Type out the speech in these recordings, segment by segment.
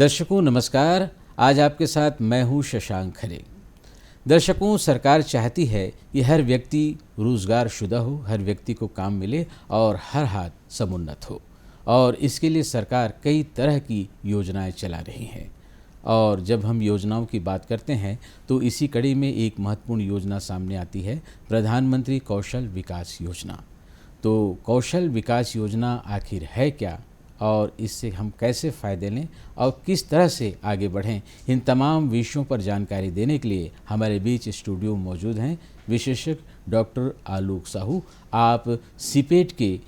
दर्शकों नमस्कार। आज आपके साथ मैं हूं शशांक खरे। दर्शकों, सरकार चाहती है कि हर व्यक्ति रोजगारशुदा हो, हर व्यक्ति को काम मिले और हर हाथ समुन्नत हो, और इसके लिए सरकार कई तरह की योजनाएं चला रही है। और जब हम योजनाओं की बात करते हैं तो इसी कड़ी में एक महत्वपूर्ण योजना सामने आती है, प्रधानमंत्री कौशल विकास योजना। तो कौशल विकास योजना आखिर है क्या, और इससे हम कैसे फ़ायदे लें और किस तरह से आगे बढ़ें, इन तमाम विषयों पर जानकारी देने के लिए हमारे बीच स्टूडियो में मौजूद हैं विशेषज्ञ डॉक्टर आलोक साहू। आप सीपेट के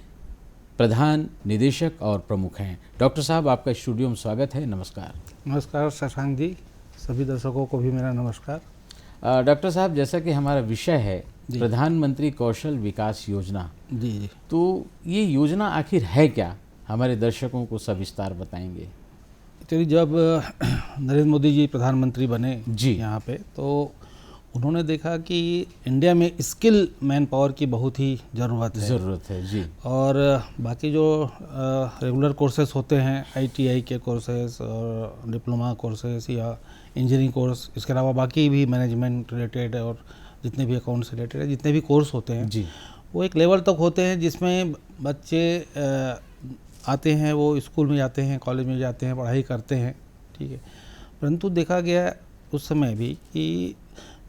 प्रधान निदेशक और प्रमुख हैं। डॉक्टर साहब, आपका स्टूडियो में स्वागत है। नमस्कार। नमस्कार शशांक जी, सभी दर्शकों को भी मेरा नमस्कार। डॉक्टर साहब, जैसा कि हमारा विषय है प्रधानमंत्री कौशल विकास योजना, जी, तो ये योजना आखिर है क्या, हमारे दर्शकों को सविस्तार बताएंगे। चलिए, जब नरेंद्र मोदी जी प्रधानमंत्री बने जी यहाँ पे, तो उन्होंने देखा कि इंडिया में स्किल मैन पावर की बहुत ही ज़रूरत है जी। और बाकी जो रेगुलर कोर्सेज होते हैं, ITI के कोर्सेज और डिप्लोमा कोर्सेज या इंजीनियरिंग कोर्स, इसके अलावा बाकी भी मैनेजमेंट रिलेटेड और जितने भी अकाउंट्स रिलेटेड है, जितने भी कोर्स होते हैं जी, वो एक लेवल तक होते हैं जिसमें बच्चे आते हैं, वो स्कूल में जाते हैं, कॉलेज में जाते हैं, पढ़ाई करते हैं, ठीक है। परंतु देखा गया उस समय भी कि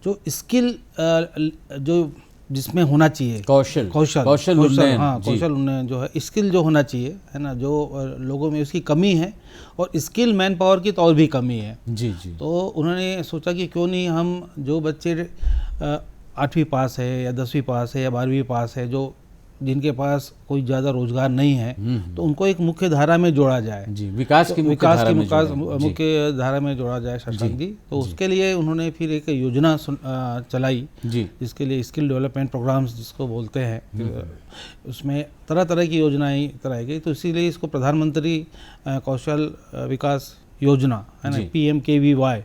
जो स्किल जो जिसमें होना चाहिए, कौशल उन्नयन, हाँ, कौशल उन्नयन जो है, स्किल जो होना चाहिए, है ना, जो लोगों में उसकी कमी है, और स्किल मैन पावर की तो और भी कमी है। जी जी। तो उन्होंने सोचा कि क्यों नहीं हम जो बच्चे 8वीं पास है या 10वीं पास है या 12वीं पास है, जो जिनके पास कोई ज़्यादा रोजगार नहीं है, तो उनको एक मुख्य धारा में जोड़ा जाए। जी, विकास की मुख्य धारा में जोड़ा जाए शशांक जी। तो उसके लिए उन्होंने फिर एक योजना चलाई जी, जिसके लिए स्किल डेवलपमेंट प्रोग्राम्स जिसको बोलते हैं, उसमें तरह तरह की योजनाएं कराई गई। तो इसीलिए इसको प्रधानमंत्री कौशल विकास योजना, है ना, PMKVY,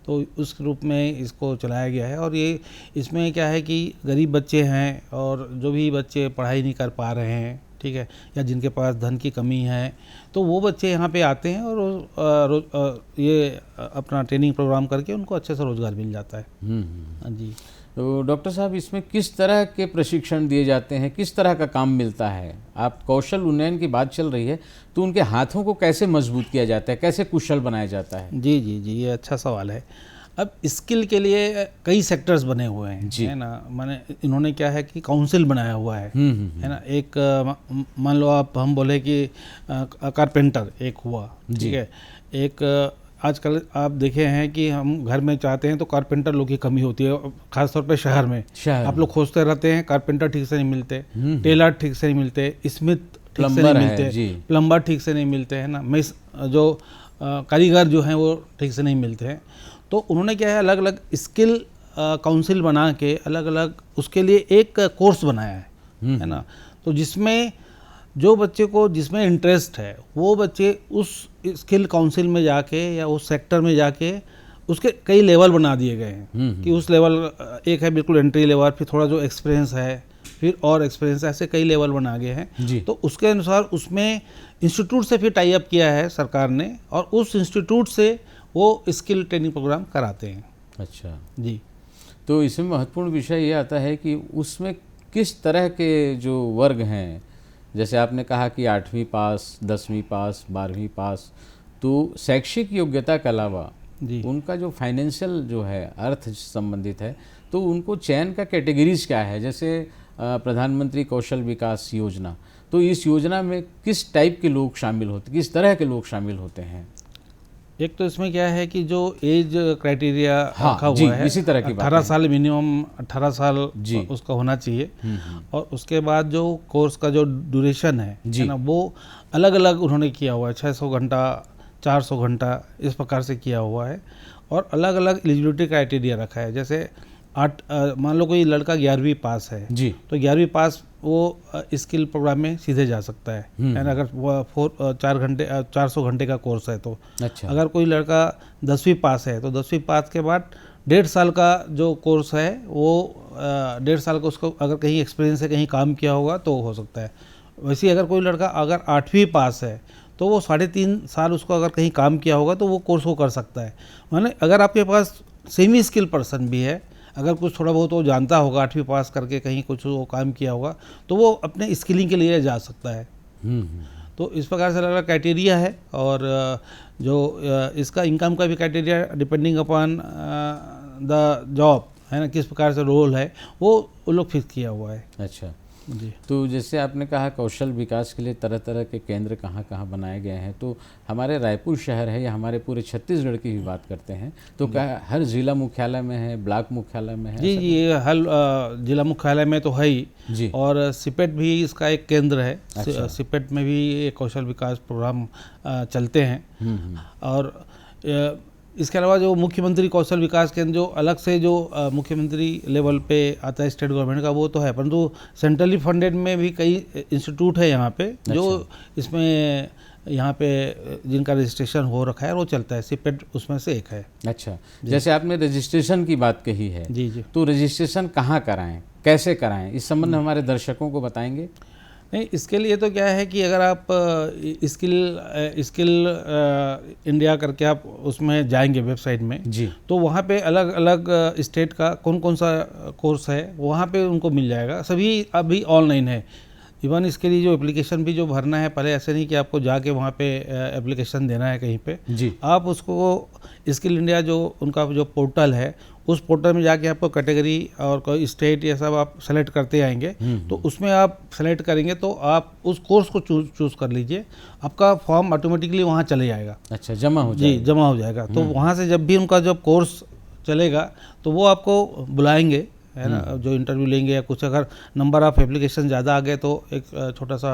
तो उस रूप में इसको चलाया गया है। और ये इसमें क्या है कि गरीब बच्चे हैं और जो भी बच्चे पढ़ाई नहीं कर पा रहे हैं, ठीक है, या जिनके पास धन की कमी है, तो वो बच्चे यहाँ पे आते हैं और ये अपना ट्रेनिंग प्रोग्राम करके उनको अच्छे से रोज़गार मिल जाता है। हाँ जी। तो डॉक्टर साहब, इसमें किस तरह के प्रशिक्षण दिए जाते हैं, किस तरह का काम मिलता है? आप कौशल उन्नयन की बात चल रही है, तो उनके हाथों को कैसे मजबूत किया जाता है, कैसे कुशल बनाया जाता है? जी जी जी, ये अच्छा सवाल है। अब स्किल के लिए कई सेक्टर्स बने हुए हैं, है ना, माने इन्होंने क्या है कि काउंसिल बनाया हुआ है, है ना। एक मान लो आप, हम बोले कि कारपेंटर एक हुआ, ठीक है। एक आजकल आप देखे हैं कि हम घर में चाहते हैं तो कारपेंटर लोग की कमी होती है, खासतौर पे शहर में। आप लोग खोजते रहते हैं, कारपेंटर ठीक से नहीं मिलते, टेलर ठीक से नहीं मिलते, स्मिथ ठीक से नहीं मिलते, प्लम्बर ठीक से नहीं मिलते, है ना, मेस जो कारीगर जो हैं वो ठीक से नहीं मिलते हैं। तो उन्होंने क्या है, अलग अलग स्किल काउंसिल बना के अलग अलग उसके लिए एक कोर्स बनाया है ना। तो जिसमें जो बच्चे को जिसमें इंटरेस्ट है, वो बच्चे उस स्किल काउंसिल में जाके या उस सेक्टर में जाके उसके कई लेवल बना दिए गए हैं कि उस लेवल, एक है बिल्कुल एंट्री लेवल, फिर थोड़ा जो एक्सपीरियंस है, फिर और एक्सपीरियंस, ऐसे कई लेवल बना गए हैं। तो उसके अनुसार उसमें इंस्टीट्यूट से फिर टाई अप किया है सरकार ने, और उस इंस्टीट्यूट से वो स्किल ट्रेनिंग प्रोग्राम कराते हैं। अच्छा जी। तो इसमें महत्वपूर्ण विषय ये आता है कि उसमें किस तरह के जो वर्ग हैं, जैसे आपने कहा कि 8वीं पास, 10वीं पास, 12वीं पास, तो शैक्षिक योग्यता के अलावा उनका जो फाइनेंशियल जो है, अर्थ संबंधित है, तो उनको चयन का कैटेगरीज क्या है? जैसे प्रधानमंत्री कौशल विकास योजना, तो इस योजना में किस टाइप के लोग शामिल होते, किस तरह के लोग शामिल होते हैं? एक तो इसमें क्या है कि जो एज क्राइटेरिया रखा हुआ है, इसी तरह की 18 साल, मिनिमम 18 साल उसका होना चाहिए। और उसके बाद जो कोर्स का जो ड्यूरेशन है ना, वो अलग अलग उन्होंने किया हुआ है, 600 घंटा, 400 घंटा, इस प्रकार से किया हुआ है। और अलग अलग एलिजिबिलिटी क्राइटेरिया रखा है। जैसे मान लो कोई लड़का 11वीं पास है जी, तो 11वीं पास वो स्किल प्रोग्राम में सीधे जा सकता है ना, अगर वो 400 घंटे का कोर्स है तो। अच्छा। अगर कोई लड़का 10वीं पास है तो 10वीं पास के बाद 1.5 साल का जो कोर्स है, वो 1.5 साल का उसको अगर कहीं एक्सपीरियंस है, कहीं काम किया होगा तो हो सकता है। वैसे अगर कोई लड़का अगर 8वीं पास है तो वो 3.5 साल उसको अगर कहीं काम किया होगा तो वो कोर्स को कर सकता है। माने अगर आपके पास सेमी स्किल पर्सन भी है, अगर कुछ थोड़ा बहुत वो जानता होगा, 8वीं पास करके कहीं कुछ वो काम किया होगा, तो वो अपने स्किलिंग के लिए जा सकता है। तो इस प्रकार से अलग अलग क्राइटेरिया है, और जो इसका इनकम का भी criteria depending upon the job है ना, किस प्रकार से रोल है वो लोग फिक्स किया हुआ है। अच्छा जी। तो जैसे आपने कहा कौशल विकास के लिए तरह तरह के केंद्र कहाँ कहाँ बनाए गए हैं, तो हमारे रायपुर शहर है या हमारे पूरे छत्तीसगढ़ की भी बात करते हैं तो क्या हर जिला मुख्यालय में है, ब्लॉक मुख्यालय में है? जी जी, ये हर जिला मुख्यालय में तो है ही जी। और सिपेट भी इसका एक केंद्र है। अच्छा। सिपेट में भी ये कौशल विकास प्रोग्राम चलते हैं। और इसके अलावा जो मुख्यमंत्री कौशल विकास केंद्र जो अलग से जो मुख्यमंत्री लेवल पे आता है स्टेट गवर्नमेंट का, वो तो है, परंतु सेंट्रली फंडेड में भी कई इंस्टीट्यूट है यहाँ पे जो इसमें यहाँ पे जिनका रजिस्ट्रेशन हो रखा है वो चलता है। सिपेट उसमें से एक है। अच्छा, जैसे आपने रजिस्ट्रेशन की बात कही है, जी जी, तो रजिस्ट्रेशन कहाँ कराएं, कैसे कराएं, इस संबंध में हमारे दर्शकों को बताएंगे? नहीं, इसके लिए तो क्या है कि अगर आप स्किल इंडिया करके आप उसमें जाएंगे वेबसाइट में जी, तो वहाँ पे अलग अलग स्टेट का कौन कौन सा कोर्स है वहाँ पे उनको मिल जाएगा। सभी अभी ऑनलाइन है। इवन इसके लिए जो एप्लीकेशन भी जो भरना है, पहले ऐसे नहीं कि आपको जाके वहाँ पे एप्लीकेशन देना है कहीं पे जी, आप उसको स्किल इंडिया जो उनका जो पोर्टल है उस पोर्टल में जाके आपको कैटेगरी और कोई स्टेट ये सब आप सेलेक्ट करते आएंगे। तो उसमें आप सेलेक्ट करेंगे तो आप उस कोर्स को चूज़ कर लीजिए, आपका फॉर्म ऑटोमेटिकली वहाँ चले जाएगा। अच्छा, जमा हो जाएगा? जी, जमा हो जाएगा। तो वहाँ से जब भी उनका जब कोर्स चलेगा तो वो आपको बुलाएंगे, है ना, जो इंटरव्यू लेंगे या कुछ अगर नंबर ऑफ एप्लीकेशन ज़्यादा आ गए तो एक छोटा सा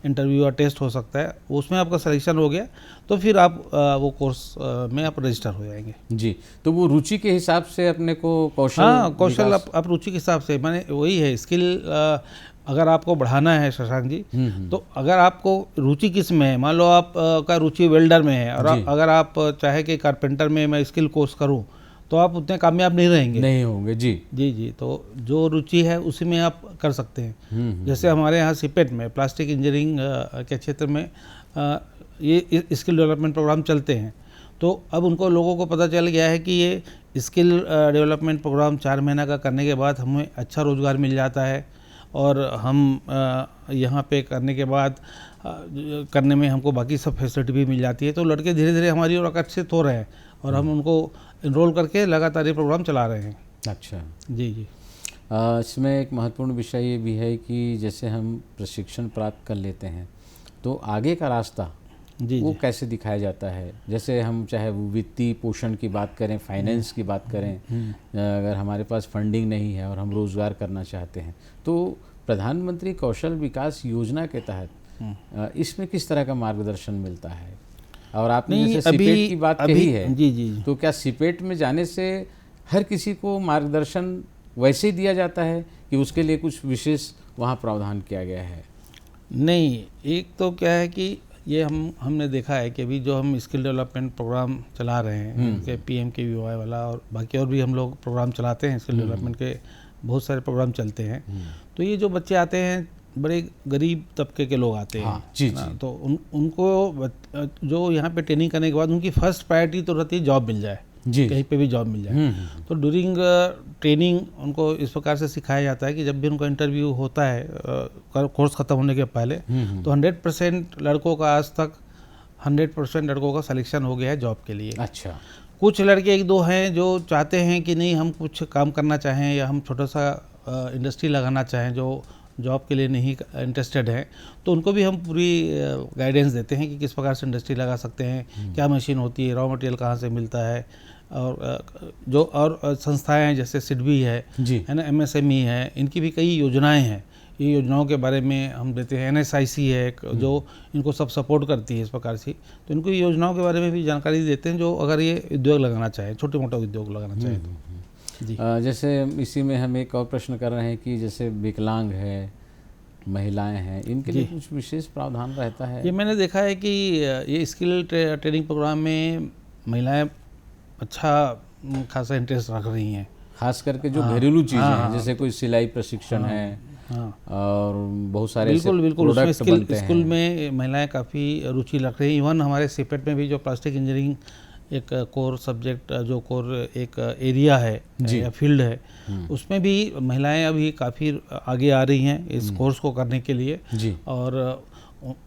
इंटरव्यू या टेस्ट हो सकता है, उसमें आपका सिलेक्शन हो गया तो फिर आप वो कोर्स में आप रजिस्टर हो जाएंगे। जी, तो वो रुचि के हिसाब से अपने को कौशल, हाँ, कौशल आप रुचि के हिसाब से, माने वही है स्किल अगर आपको बढ़ाना है शशांक जी, तो अगर आपको रुचि किस में है, मान लो आप का रुचि वेल्डर में है और अगर आप चाहे कि कारपेंटर में मैं स्किल कोर्स करूँ तो आप उतने कामयाब नहीं रहेंगे, नहीं होंगे। जी जी जी, तो जो रुचि है उसी में आप कर सकते हैं। जैसे हमारे यहाँ सिपेट में प्लास्टिक इंजीनियरिंग के क्षेत्र में ये स्किल डेवलपमेंट प्रोग्राम चलते हैं। तो अब उनको लोगों को पता चल गया है कि ये स्किल डेवलपमेंट प्रोग्राम 4 महीना का करने के बाद हमें अच्छा रोज़गार मिल जाता है और हम यहाँ पे करने के बाद करने में हमको बाकी सब फैसिलिटी भी मिल जाती है। तो लड़के धीरे धीरे हमारी ओर आकर्षित हो रहे हैं और हम उनको इनरोल करके लगातार ये प्रोग्राम चला रहे हैं। अच्छा जी जी, इसमें एक महत्वपूर्ण विषय ये भी है कि जैसे हम प्रशिक्षण प्राप्त कर लेते हैं तो आगे का रास्ता जी वो जी, कैसे दिखाया जाता है? जैसे हम चाहे वो वित्तीय पोषण की बात करें, फाइनेंस की बात करें, अगर हमारे पास फंडिंग नहीं है और हम रोज़गार करना चाहते हैं तो प्रधानमंत्री कौशल विकास योजना के तहत इसमें किस तरह का मार्गदर्शन मिलता है? और आपने जैसे सिपेट की बात कही है, जी जी, तो क्या सिपेट में जाने से हर किसी को मार्गदर्शन वैसे ही दिया जाता है कि उसके लिए कुछ विशेष वहाँ प्रावधान किया गया है? नहीं, एक तो क्या है कि ये हमने देखा है कि अभी जो हम स्किल डेवलपमेंट प्रोग्राम चला रहे हैं के PMKVY वाला और बाकी और भी हम लोग प्रोग्राम चलाते हैं, स्किल डेवलपमेंट के बहुत सारे प्रोग्राम चलते हैं। तो ये जो बच्चे आते हैं बड़े गरीब तबके के लोग आते हैं, जी ना, जी, तो उनको जो यहाँ पे ट्रेनिंग करने के बाद उनकी फर्स्ट प्रायोरिटी तो रहती है जॉब मिल जाए, जी, कहीं पे भी जॉब मिल जाए। तो ड्यूरिंग ट्रेनिंग उनको इस प्रकार से सिखाया जाता है कि जब भी उनका इंटरव्यू होता है कोर्स ख़त्म होने के पहले तो 100% लड़कों का आज तक 100% लड़कों का सिलेक्शन हो गया है जॉब के लिए। अच्छा, कुछ लड़के एक दो हैं जो चाहते हैं कि नहीं हम कुछ काम करना चाहें या हम छोटा सा इंडस्ट्री लगाना चाहें, जो जॉब के लिए नहीं इंटरेस्टेड हैं, तो उनको भी हम पूरी गाइडेंस देते हैं कि किस प्रकार से इंडस्ट्री लगा सकते हैं, क्या मशीन होती है, रॉ मटेरियल कहाँ से मिलता है, और जो और संस्थाएं हैं जैसे सिडबी है ना, MSME है, इनकी भी कई योजनाएं हैं। ये योजनाओं के बारे में हम देते हैं। NSIC है जो इनको सब सपोर्ट करती है इस प्रकार से, तो इनको योजनाओं के बारे में भी जानकारी देते हैं जो अगर ये उद्योग लगाना चाहें, छोटे मोटा उद्योग लगाना चाहें तो। जी, जैसे इसी में हम एक और प्रश्न कर रहे हैं कि जैसे विकलांग है, महिलाएं हैं, इनके लिए कुछ विशेष प्रावधान रहता है? ये मैंने देखा है कि ये स्किल ट्रेनिंग प्रोग्राम में महिलाएं अच्छा खासा इंटरेस्ट रख रही हैं, खास करके जो घरेलू चीज़ें हैं, जैसे कोई सिलाई प्रशिक्षण है हाँ। और बहुत सारे बिल्कुल बिल्कुल, उसमें प्रोडक्ट बनते हैं। स्कूल में महिलाएं काफ़ी रुचि रख रही हैं। इवन हमारे सीपेट में भी जो प्लास्टिक इंजीनियरिंग एक कोर सब्जेक्ट, जो कोर एक एरिया है या फील्ड है, उसमें भी महिलाएं अभी काफ़ी आगे आ रही हैं इस कोर्स को करने के लिए जी। और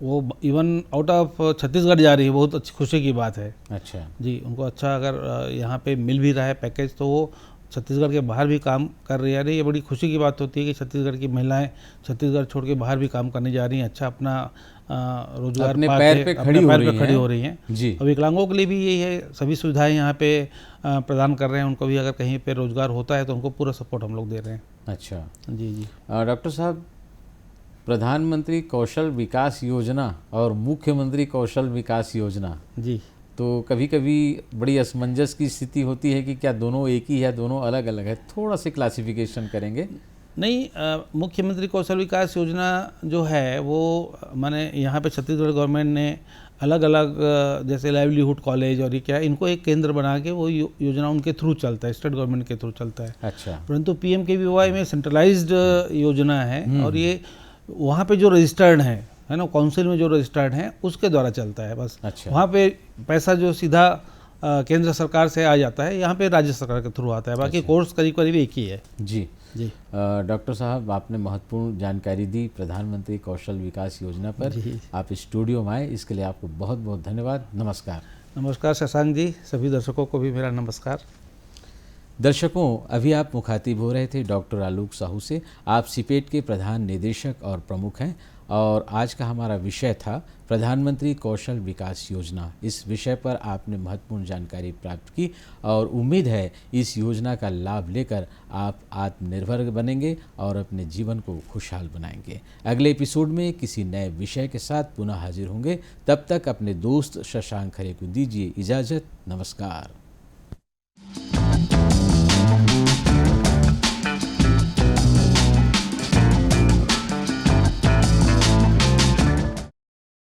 वो इवन आउट ऑफ छत्तीसगढ़ जा रही है। बहुत अच्छी खुशी की बात है। अच्छा जी, उनको अच्छा अगर यहाँ पे मिल भी रहा है पैकेज तो वो छत्तीसगढ़ के बाहर भी काम कर रही है। ये बड़ी खुशी की बात होती है कि छत्तीसगढ़ की महिलाएं छत्तीसगढ़ छोड़ के बाहर भी काम करने जा रही हैं, अच्छा अपना रोजगार अपने पा पैर के पे अपने पैर पे खड़ी हो रही हैं। जी। और विकलांगों के लिए भी यही है, सभी सुविधाएं यहाँ पे प्रदान कर रहे हैं। उनको भी अगर कहीं पे रोजगार होता है तो उनको पूरा सपोर्ट हम लोग दे रहे हैं। अच्छा जी जी। डॉक्टर साहब, प्रधानमंत्री कौशल विकास योजना और मुख्यमंत्री कौशल विकास योजना, जी, तो कभी कभी बड़ी असमंजस की स्थिति होती है कि क्या दोनों एक ही है, दोनों अलग अलग है? थोड़ा सा क्लासिफिकेशन करेंगे? नहीं, मुख्यमंत्री कौशल विकास योजना जो है वो माने यहाँ पे छत्तीसगढ़ गवर्नमेंट ने अलग अलग जैसे लाइवलीहुड कॉलेज और ये क्या, इनको एक केंद्र बना के वो योजना उनके थ्रू चलता है, स्टेट गवर्नमेंट के थ्रू चलता है। अच्छा। परंतु PMKVY में सेंट्रलाइज्ड योजना है और ये वहाँ पे जो रजिस्टर्ड है ना, काउंसिल में जो रजिस्टर्ड हैं उसके द्वारा चलता है बस। अच्छा। वहाँ पे पैसा जो सीधा केंद्र सरकार से आ जाता है, यहाँ पे राज्य सरकार के थ्रू आता है। बाकी कोर्स करीब करीब एक ही है। जी जी। डॉक्टर साहब, आपने महत्वपूर्ण जानकारी दी प्रधानमंत्री कौशल विकास योजना पर। आप स्टूडियो में आए, इसके लिए आपको बहुत बहुत धन्यवाद। नमस्कार। नमस्कार शशांक जी, सभी दर्शकों को भी मेरा नमस्कार। दर्शकों, अभी आप मुखातिब हो रहे थे डॉक्टर आलोक साहू से। आप सीपेट के प्रधान निदेशक और प्रमुख हैं और आज का हमारा विषय था प्रधानमंत्री कौशल विकास योजना। इस विषय पर आपने महत्वपूर्ण जानकारी प्राप्त की और उम्मीद है इस योजना का लाभ लेकर आप आत्मनिर्भर बनेंगे और अपने जीवन को खुशहाल बनाएंगे। अगले एपिसोड में किसी नए विषय के साथ पुनः हाजिर होंगे। तब तक अपने दोस्त शशांक खरे को दीजिए इजाज़त। नमस्कार।